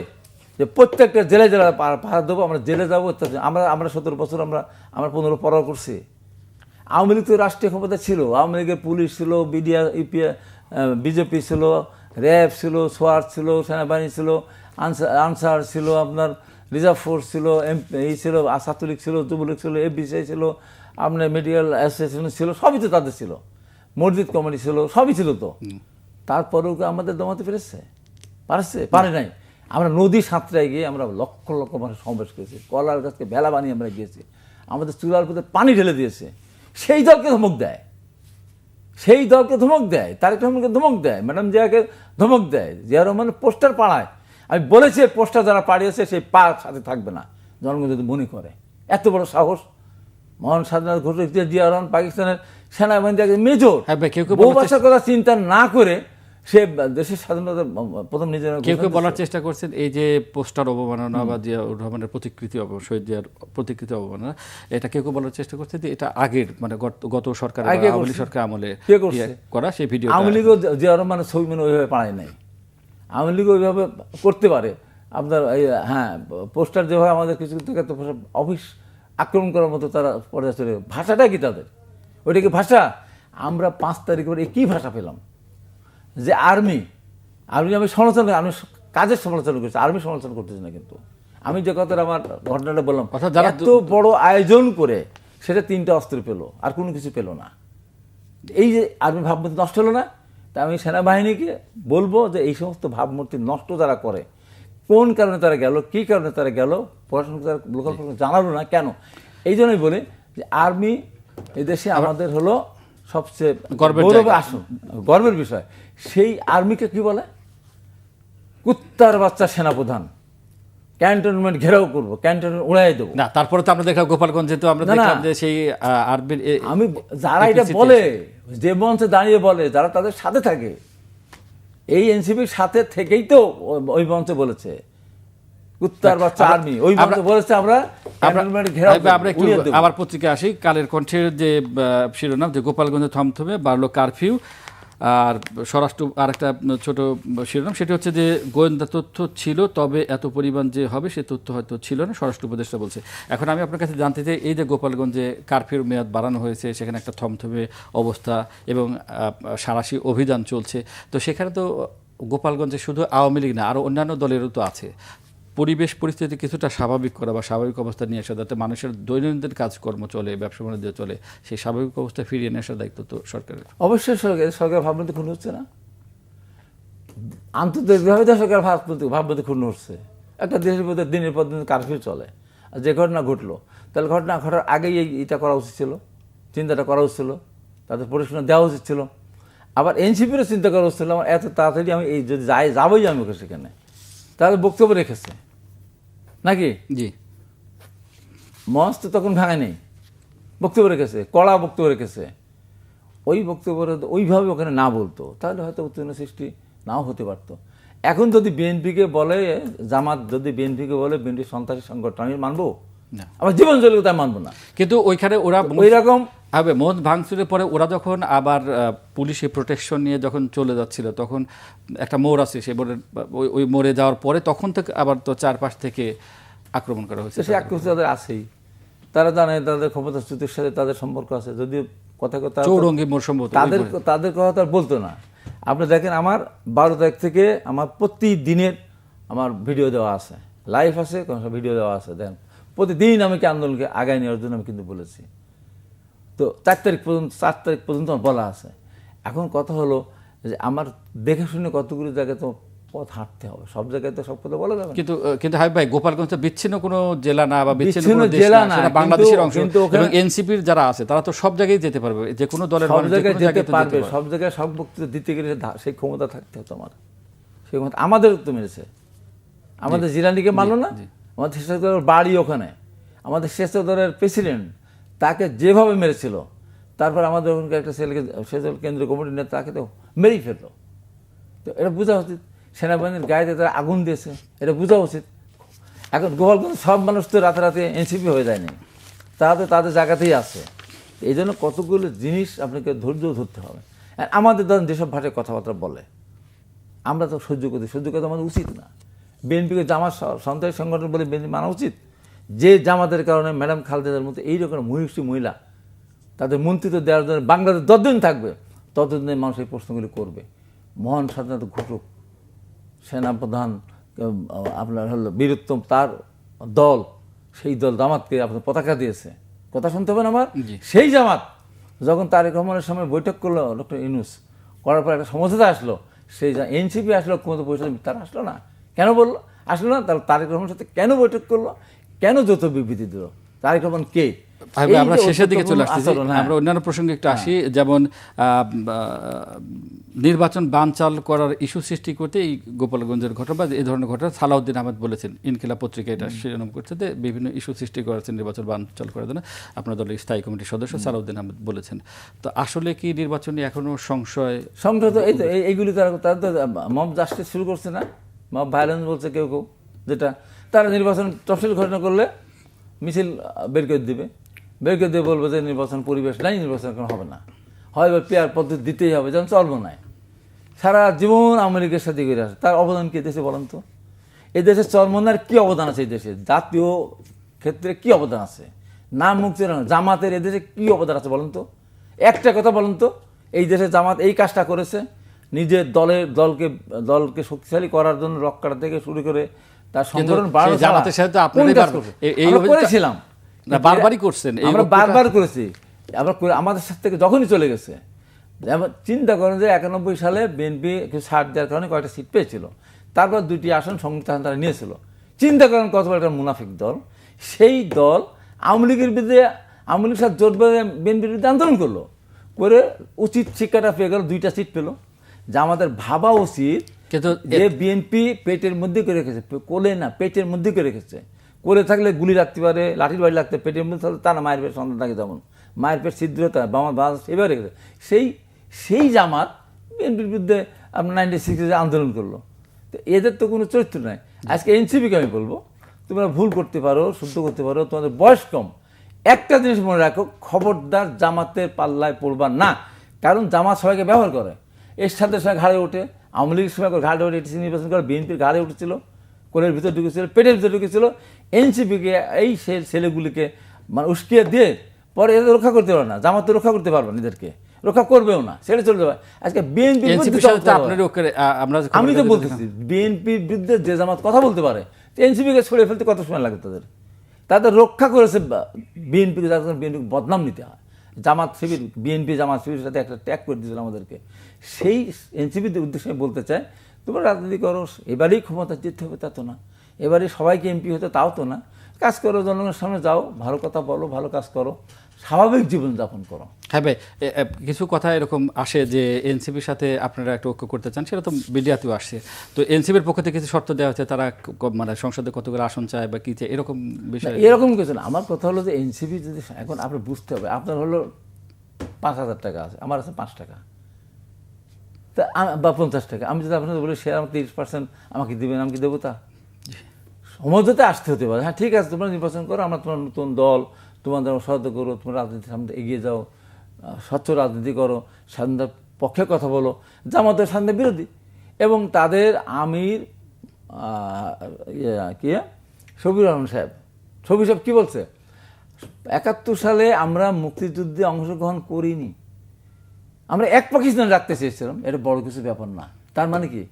Speaker 2: যে প্রত্যেকটা জেলায় জেলায় পাহারা দেবো, আমরা জেলে যাবো, আমরা 17 বছর আমরা 15 পরোয়া করছি। আওয়ামী লীগ তো রাষ্ট্রীয় ক্ষমতা ছিল, আওয়ামী লীগের পুলিশ ছিল, বিজেপি ছিল, র্যাব ছিল, সোয়ার ছিল, সেনাবাহিনী ছিল, আনসার ছিল, আপনার রিজার্ভ ফোর্স ছিল, এই ছিল, ছাত্রলীগ ছিল, যুবলীগ ছিল, এফবিসিআই ছিল, আপনার মেডিকেল অ্যাসোসিয়েশন ছিল, সবই তো তাদের ছিল, মসজিদ কমিটি ছিল, সবই ছিল। তো তারপরেও আমাদের দমাতে পেরেছে? পারে নাই। আমরা নদী সাঁতরায় গিয়ে আমরা লক্ষ লক্ষ মানুষ সমাবেশ করেছি, কলার গাছকে ভেলা বানিয়ে আমরা গিয়েছি, আমাদের চুলার ভিতরে পানি ঢেলে দিয়েছে। সেই দলকে ধমক দেয়, সেই দলকে ধমক দেয়, তারেক রহমানকে ধমক দেয়, ম্যাডাম জিয়াকে ধমক দেয়, জিয়া রহমান পোস্টার পাড়ায়। আমি বলেছি পোস্টার যারা পাড়িয়েছে সেই পা সাথে থাকবে না, জনগণ যদি মনে করে। এত বড় সাহস! মহান স্বাধীনতা ঘোষক জিয়া রহমান পাকিস্তানের সেনাবাহিনী মেজর, বহু ভাষার কথা চিন্তা না করে সে দেশের স্বাধীনতা প্রথম নিজের।
Speaker 1: কেউ কেউ বলার চেষ্টা করছেন এই যে পোস্টার অবমাননা বা জিয়াউর রহমানের প্রতিকৃতি শহীদ জিয়ার প্রতিকৃতি অবমাননা, এটা কেউ কেউ বলার চেষ্টা করছে যে এটা আগের মানে গত সরকার আওয়ামী লীগ সরকার আমলে করা সেই ভিডিও।
Speaker 2: আওয়ামী লীগও জিয়াউর রহমানের ছবি মানে ওইভাবে পাড়ায় নাই, আওয়ামী লীগ ওইভাবে করতে পারে। আপনার হ্যাঁ, পোস্টার যেভাবে আমাদের কিছু থেকে তো অফিস আক্রমণ করার মতো তারা পর্যায়ে চলে। ভাষাটা কি তাদের? ওইটা কি ভাষা? আমরা 5 তারিখ পরে একই ভাষা পেলাম যে আর্মি আমি সমালোচনা, আমি কাজের সমালোচনা করছি, আর্মি সমালোচনা করতেছি না। কিন্তু আমি যে কথাটা আমার ঘটনাটা বললাম, এত বড় আয়োজন করে সেটা 3টা অস্ত্র পেলো, আর কোনো কিছু পেলো না। এই যে আর্মি ভাবমূর্তি নষ্ট হলো না, তা আমি সেনাবাহিনীকে বলবো যে এই সমস্ত ভাবমূর্তি নষ্ট যারা করে, কোন কারণে তারা গেল, কী কারণে তারা গেল, পড়াশোনা তারা লোকাল জানালো না কেন? এই জন্যই বলি যে আর্মি এদেশে আমাদের হলো সবচেয়ে গর্বের বিষয়। সেই আর্মিকে কি বলে? কুত্তার বাচ্চা সেনাপ্রধান। ক্যান্টনমেন্ট ঘেরাও করবো, ক্যান্টনমেন্ট উড়াই দেবো
Speaker 1: না। তারপরে তো আমরা দেখলাম গোপালগঞ্জে তো আমরা দেখলাম যে সেই আর্মির
Speaker 2: আমি যারা এটা বলে, যে মঞ্চে দাঁড়িয়ে বলে, যারা তাদের সাথে থাকে, এই এনসিপির সাথে থেকেই তো ওই মঞ্চে বলেছে কুত্তার বাচ্চা আর্মি, ওই মঞ্চে বলেছে আমরা ক্যান্টনমেন্ট ঘেরাও।
Speaker 1: আমরা একটু আবার পত্রিকা আসি, কালের কণ্ঠের যে শিরোনাম যে গোপালগঞ্জে থমথমে বাড়লো কারফিউ, আর স্বরাষ্ট্র আরেকটা ছোট শিরোনাম, সেটা হচ্ছে যে গোয়েন্দা তথ্য ছিল, তবে এত পরিমাণ যে হবে সে তথ্য হয়তো ছিল না, স্বরাষ্ট্র উপদেষ্টা বলছে। এখন আমি আপনার কাছে জানতে চাই, এই যে গোপালগঞ্জে কারফিউর মেয়াদ বাড়ানো হয়েছে, সেখানে একটা থমথমে অবস্থা এবং সাঁড়াশি অভিযান চলছে, তো সেখানে তো গোপালগঞ্জে শুধু আওয়ামী লীগ না, আরও অন্যান্য দলেরও তো আছে। পরিবেশ পরিস্থিতি কিছুটা স্বাভাবিক করা বা স্বাভাবিক অবস্থা নিয়ে আসা, যাতে মানুষের দৈনন্দিন কাজকর্ম চলে, ব্যবসা বাণিজ্য চলে, সেই স্বাভাবিক অবস্থা ফিরিয়ে নিয়ে আসার দায়িত্ব তো সরকারের।
Speaker 2: অবশ্যই সরকার ভাবমূর্তি ক্ষুণ্ণ হচ্ছে না, আন্তর্জাতিকভাবে সরকার ভাবমূর্তি ক্ষুণ্ণ হচ্ছে। একটা দেশের মধ্যে দিনের পর দিন কারফিউ চলে, আর যে ঘটনা ঘটলো, তাহলে ঘটনা ঘটার আগেই এটা করা উচিত ছিল, চিন্তাটা করা উচিত ছিল, তাদের পরিষ্কার দেওয়া উচিত ছিল। আবার এনসিপিরও চিন্তা করা উচিত ছিল, আমার এত তাড়াতাড়ি আমি এই যদি যাবোই আমি ওকে সেখানে, তাহলে বক্তব্য রেখেছে নাকি?
Speaker 1: জি,
Speaker 2: মঞ্চ তো তখন ভাঙে নেই, বক্তব্য রেখেছে, কড়া বক্তব্য রেখেছে। ওই বক্তব্য ওইভাবে ওখানে না বলতো, তাহলে হয়তো উত্তেজনা সৃষ্টি নাও হতে পারতো। এখন যদি বিএনপিকে বলে, জামাত যদি বিএনপিকে বলে বিএনপি সন্ত্রাসী সংগঠন, আমি মানবো না, আমার জীবন চলে তাই মানবো না।
Speaker 1: কিন্তু ওইখানে ওরা
Speaker 2: ওই রকম
Speaker 1: হবে মন ভাঙচুরের পরে ওরা যখন আবার পুলিশে প্রোটেকশন নিয়ে যখন চলে যাচ্ছিল, তখন একটা মোড় আছে, সে মোড়ের ওই মোড়ে যাওয়ার পরে তখন থেকে আবার তো চারপাশ থেকে আক্রমণ করা হয়েছে।
Speaker 2: সে আক্রমণ তাদের আছেই, তারা জানে তাদের ক্ষমতাচ্যুতির সাথে তাদের সম্পর্ক আছে, যদিও কথা
Speaker 1: চৌরঙ্গি মোড় সম্ভবত
Speaker 2: তাদের কথা তার বলতো না। আপনি দেখেন আমার 12 তারিখ থেকে আমার প্রতিদিনের আমার ভিডিও দেওয়া আছে, লাইভ আছে, কোনো ভিডিও দেওয়া আছে। দেখেন প্রতিদিন আমি কি আন্দোলনকে আগায় নেওয়ার জন্য আমি কিন্তু বলেছি। তো 4 তারিখ পর্যন্ত আমার বলা আছে। এখন কথা হলো যে আমার দেখে শুনে কতগুলো জায়গায় তো পথ হাঁটতে হবে, সব জায়গায় তো সব কথা বলা যাবে না।
Speaker 1: কিন্তু কিন্তু হাবিব ভাই, গোপালগঞ্জ তো বিচ্ছিন্ন কোনো জেলা না বা বিচ্ছিন্ন
Speaker 2: বিচ্ছিন্ন
Speaker 1: কোনো দেশ
Speaker 2: জেলা
Speaker 1: না,
Speaker 2: না,
Speaker 1: সেটা
Speaker 2: কিন্তু-
Speaker 1: বাংলাদেশের অংশ।
Speaker 2: কিন্তু ওখানে-
Speaker 1: এবং এনসিপির যারা আছে তারা তো সব জায়গায় যেতে পারবে, যে কোনো দলের
Speaker 2: সব
Speaker 1: মানুষ যে
Speaker 2: জায়গায়
Speaker 1: কোনো
Speaker 2: যেতে
Speaker 1: জায়গায় তো
Speaker 2: পারবে,
Speaker 1: যেতে
Speaker 2: সব জায়গায় সব বক্তৃতা দিতে গেলে সেই ক্ষমতা থাকতে হতো আমার। সেই ক্ষমতা আমাদের তো মেরেছে, আমাদের জিলানিকে মানলো না, আমাদের শেষদরের বাড়ি ওখানে, আমাদের শেষদরের প্রেসিডেন্ট তাকে যেভাবে মেরেছিল, তারপর আমাদের ওখানকার একটা ছেলেকে শেষদল কেন্দ্রীয় কমিটির নেতা তাকে তো মেরেই ফেললো। তো এটা বোঝা উচিত, সেনাবাহিনীর গায়েতে তারা আগুন দিয়েছে, এটা বোঝা উচিত। এখন গোপালগঞ্জ সব মানুষ তো রাতে এনসিপি হয়ে যায়নি, তারা তো তাদের জায়গাতেই আছে। এই জন্য কতগুলো জিনিস আপনাকে ধৈর্য ধরতে হবে। আর আমাদের ধরেন যেসব ভাষায় কথাবার্তা বলে আমরা তো সহ্য করা আমাদের উচিত না। বিএনপিকে জামাত সন্ত্রাসী সংগঠন বলে বিএনপি মানা উচিত? যে জামাতের কারণে ম্যাডাম খালেদার মতো এইরকম মহিষী মহিলা তাদের মন্ত্রিত্ব দেওয়ার জন্য বাংলাদেশ যতদিন থাকবে ততদিন মানুষ এই প্রশ্নগুলি করবে। মহান স্বাধীনতা ঘোষক সেনাপ্রধান আপনার হলো বীরুত্তম, তার দল, সেই দল জামাতকে আপনার পতাকা দিয়েছে, কথা শুনতে হবে না আমার। সেই জামাত যখন তারেক রহমানের সময় বৈঠক করলো ডক্টর ইউনূস, করার পর একটা সমঝোতা আসলো, সেই এনসিপি আসলো, ক্ষমতা পরিষদ তারা আসলো না, কেন বললো আসলো না? তাহলে তারেক রহমানের সাথে কেন বৈঠক করলো, কেন যৌথ বিবৃতি দিল? তারেক রহমান কে?
Speaker 1: আমরা শেষের দিকে চলে আসছি, আমরা অন্যান্য প্রসঙ্গে একটু আসি। যেমন নির্বাচন বানচাল করার ইস্যু সৃষ্টি করতে এই গোপালগঞ্জের ঘটনা বা এই ধরনের ঘটনা সালাউদ্দিন আহমেদ বলেছেন, ইনকিলাব পত্রিকা এটা শিরোনাম করছে যে বিভিন্ন ইস্যু সৃষ্টি করেছেন নির্বাচন বানচাল করার জন্য আপনার দলের স্থায়ী কমিটির সদস্য সালাউদ্দিন আহমেদ বলেছেন। তো আসলে কি নির্বাচনী এখনো সংশয়
Speaker 2: তো এই তো এইগুলি তারা তো মব জাস্টিস শুরু করছে না, মব ভায়োলেন্স বলছে কেউ কেউ, যেটা তারা নির্বাচন তফসিল ঘোষণা করলে মিছিল বের করে দিবে, বের করে দিয়ে বলবে যে নির্বাচন পরিবেশ নাই, নির্বাচন এখন হবে না, হয় বা পেয়ার পদ্ধতি দিতেই হবে, যেমন চলবো না। সারা জীবন আওয়ামী লীগের সাথে করে আসে, তার অবদান কি দেশে বলেন তো? এই দেশে চরমনার কি অবদান আছে? এই দেশে জাতীয় ক্ষেত্রে কি অবদান আছে? নাম মুক্তির জামাতের এদেশে কি অবদান আছে বলেন তো? একটা কথা বলেন তো, এই দেশে জামাত এই কাজটা করেছে, নিজের দলকে শক্তিশালী করার জন্য রক্ষাটা থেকে শুরু করে তার সংগঠন বাড়ানো,
Speaker 1: জামাতের সাথে
Speaker 2: করেছিলাম
Speaker 1: বারবারই করছেন,
Speaker 2: আমরা বারবার করেছি, আমাদের সাথে থেকে যখনই চলে গেছে। যেমন চিন্তা করেন যে 91 সালে বিএনপি ছাড় দেওয়ার কারণে কয়েকটা সিট পেয়েছিল, তারপর 2টি আসন সংযুক্ত আসন তারা নিয়েছিল। চিন্তা করেন কত বড় একটা মুনাফিক দল, সেই দল আওয়ামী লীগের বিরুদ্ধে, আওয়ামী লীগের সাথে জোট বেঁধে বিএনপির বিরুদ্ধে আন্দোলন করলো, করে উচিত শিক্ষাটা পেয়ে গেল, 2টা সিট পেল। যা আমাদের ভাবা উচিত যে বিএনপি পেটের মধ্যে করে রেখেছে, কোলে না পেটের মধ্যে করে রেখেছে। কোলে থাকলে গুলি রাখতে পারে, লাঠির বাড়ি লাগতে, পেটের মধ্যে থাকলে তারা মায়ের পেট সন্তান থাকে, যেমন মায়ের পেট ছিদ্রতা বাংলাদেশ এবার রেখেছে। সেই জামাত বিএনপির বিরুদ্ধে আপনার 96 আন্দোলন করলো। তো এদের তো কোনো চরিত্র নাই। আজকে এনসিপিকে আমি বলবো, তোমরা ভুল করতে পারো, শুদ্ধ করতে পারো, তোমাদের বয়স কম, একটা জিনিস মনে রাখো, খবরদার জামাতের পাল্লায় পড়বা না। কারণ জামাত সবাইকে ব্যবহার করে, এর সাথে সবাই ঘাড়ে ওঠে, আওয়ামী লীগের সময় ঘাড়ে ওঠে, এটিসি নির্বাচন করে বিএনপির ঘাড়ে উঠেছিল, কোলের ভিতরে ঢুকেছিল, পেটের ভিতরে ঢুকেছিল। এনসিপিকে এই ছেলেগুলিকে মানে উস্কিয়ে দিয়ে পরে এদের রক্ষা করতে পারবে না, জামাত রক্ষা করতে পারবে না, এদেরকে রক্ষা করবেও না, সেটা চলে যাবে। আজকে বিএনপির আমি তো বলতেছি, বিএনপির বিরুদ্ধে যে জামাত কথা বলতে পারে, এনসিপিকে ছড়িয়ে ফেলতে কত সময় লাগে? তাদের রক্ষা করেছে বিএনপিকে, যার জন্য বিএনপিকে বদনাম নিতে হয়। জামাত শিবির, বিএনপি জামাত শিবিরের সাথে একটা ট্যাগ করে দিয়েছিল আমাদেরকে। সেই এনসিপির উদ্দেশ্যে বলতে চাই, তোমরা রাজনীতি করো, এবারেই ক্ষমতা জিততে হবে তা তো না, এবারে সবাইকে এমপি হতে তাও তো না। কাজ করো, জনগণের সামনে যাও, ভালো কথা বলো, ভালো কাজ করো, স্বাভাবিক জীবনযাপন করো।
Speaker 1: হ্যাঁ ভাই, কিছু কথা এরকম আসে যে এনসিপির সাথে আপনারা একটা ঐক্য করতে চান, সেটা তো মিডিয়াতেও আসছে। তো এনসিপির পক্ষ থেকে কিছু শর্ত দেওয়া হচ্ছে, তারা মানে সংসদে কতগুলো আসন চায় বা কি চায়, এরকম বিষয়?
Speaker 2: এরকম কিছু না। আমার কথা হলো যে এনসিপি যদি এখন আপনার বুঝতে হবে, আপনার হলো 5,000 টাকা আছে, আমার আছে 5 টাকা বা 50 টাকা। আমি যদি আপনাদের বলি শেয়ার আমাকে 30% আমাকে দেবেন, আমি কি দেবো? তা সমঝোতে আসতে হতে পারে। হ্যাঁ ঠিক আছে, তোমরা নির্বাচন করো, আমরা তোমার নতুন দল, তোমাদের সহায়তা করো, তোমরা রাজনীতির সামনে এগিয়ে যাও, স্বচ্ছ রাজনীতি করো, স্বাধীনতার পক্ষে কথা বলো। জামাতের স্বাধীনতা বিরোধী এবং তাদের আমির শফিউর রহমান সাহেব, শফি সাহেব কী বলছে? 71 সালে আমরা মুক্তিযুদ্ধে অংশগ্রহণ করিনি, আমরা এক পাকিস্তান রাখতে চেয়েছিলাম, এটা বড় কিছু ব্যাপার না। তার মানে কি,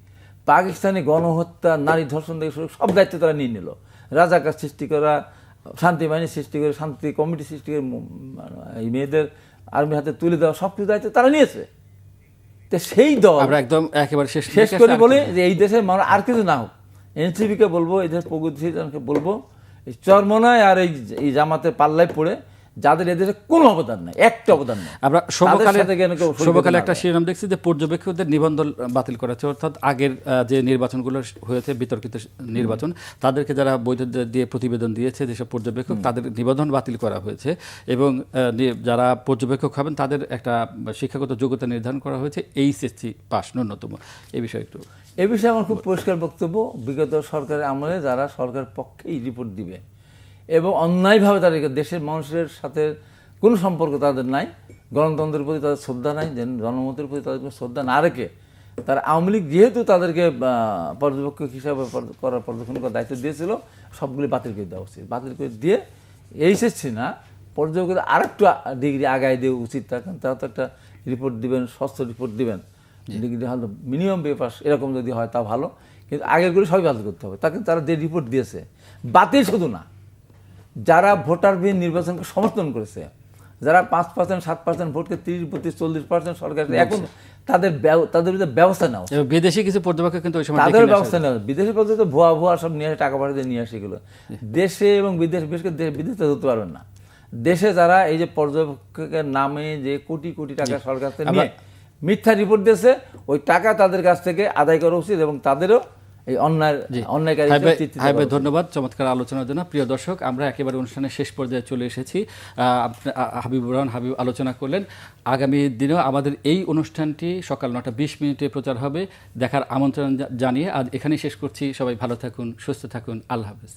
Speaker 2: পাকিস্তানি গণহত্যা, নারী ধর্ষণ থেকে শুরু সব দায়িত্ব তারা নিয়ে নিল। রাজাকার সৃষ্টি করা, শান্তি বাহিনী সৃষ্টি করে, শান্তি কমিটি সৃষ্টি করে, এই মেয়েদের আর্মির হাতে তুলে দেওয়া, সব কিছু দায়িত্ব তারা নিয়েছে। তো সেই দল
Speaker 1: আমরা একদম একেবারে
Speaker 2: শেষ
Speaker 1: দিকে
Speaker 2: করে
Speaker 1: আসলে
Speaker 2: বলে যে এই দেশের মানুষ আর কিছু না হোক, এনসিপিকে বলবো, এই দেশের প্রগতিশীলকে বলবো, এই চরমনায় আর এই জামাতের পাল্লায় পড়ে যাদের এদেশে কোনো অবদান নাই, একটা অবদান নাই,
Speaker 1: আমরা
Speaker 2: তাদের সাথে কেন কেউ
Speaker 1: সর্বকালে একটা শিরোনাম দেখছি যে পর্যবেক্ষকদের নিবন্ধন বাতিল করা হচ্ছে, অর্থাৎ আগের যে নির্বাচনগুলো হয়েছে বিতর্কিত নির্বাচন, তাদেরকে যারা বৈধ দিয়ে প্রতিবেদন দিয়েছে যেসব পর্যবেক্ষক, তাদের নিবন্ধন বাতিল করা হয়েছে এবং যারা পর্যবেক্ষক হবেন তাদের একটা শিক্ষাগত যোগ্যতা নির্ধারণ করা হয়েছে এইচএসসি পাস ন্যূনতম। এই বিষয়ে একটু
Speaker 2: এ বিষয়ে আমার খুব পরিষ্কার বক্তব্য, বিগত সরকারের আমলে যারা সরকার পক্ষেই রিপোর্ট দিবে এবং অন্যায়ভাবে তাদেরকে, দেশের মানুষের সাথে কোনো সম্পর্ক তাদের নাই, গণতন্ত্রের প্রতি তাদের শ্রদ্ধা নাই, জনমতের প্রতি তাদের কোনো শ্রদ্ধা না রেখে তারা আওয়ামী লীগ যেহেতু তাদেরকে পর্যবেক্ষক হিসাবে পর্যবেক্ষণ করার দায়িত্ব দিয়েছিল, সবগুলি বাতিল করে দেওয়া উচিত। বাতিল করে দিয়ে এইচএসসি না, পর্যবেক্ষক আরেকটু ডিগ্রি আগায় দেওয়া উচিত। কারণ তারা তো একটা রিপোর্ট দিবেন, স্বচ্ছ রিপোর্ট দিবেন, ডিগ্রি হয়তো মিনিমাম পেপার এরকম যদি হয় তা ভালো, কিন্তু আগেরগুলি সবই বাতিল করতে হবে। তাকে তারা যে রিপোর্ট দিয়েছে বাতিল শুধু না, যারা ভোটারবিহীন নির্বাচনকে সমর্থন করেছে, যারা 5%, 7% ভোটকে 30, 32, 40% সরকার, এখন তাদের বিরুদ্ধে ব্যবস্থা নেওয়া,
Speaker 1: বিদেশি কিছু পর্যবেক্ষক কিন্তু ওই সময়
Speaker 2: তাদের ব্যবস্থা নেওয়া। বিদেশি পদ্ধতি ভুয়া সব নিয়ে আসে, টাকা পয়সা দিয়ে নিয়ে আসে এগুলো। দেশে এবং বিদেশে, বিশেষ করে বিদেশে ধরতে পারবেন না। দেশে যারা এই যে পর্যবেক্ষকের নামে যে কোটি কোটি টাকা সরকার থেকে নিয়ে মিথ্যা রিপোর্ট দিয়েছে, ওই টাকা তাদের কাছ থেকে আদায় করা উচিত এবং তাদেরও এই অন্যায়কারী।
Speaker 1: ধন্যবাদ চমৎকার আলোচনার জন্য। প্রিয় দর্শক, আমরা একেবারে অনুষ্ঠানের শেষ পর্যায়ে চলে এসেছি। হাবিবুর রহমান হাবিব আলোচনা করলেন। আগামী দিনেও আমাদের এই অনুষ্ঠানটি সকাল 9:20 প্রচার হবে। দেখার আমন্ত্রণ জানিয়ে আজ এখানেই শেষ করছি। সবাই ভালো থাকুন, সুস্থ থাকুন। আল্লাহ হাফেজ।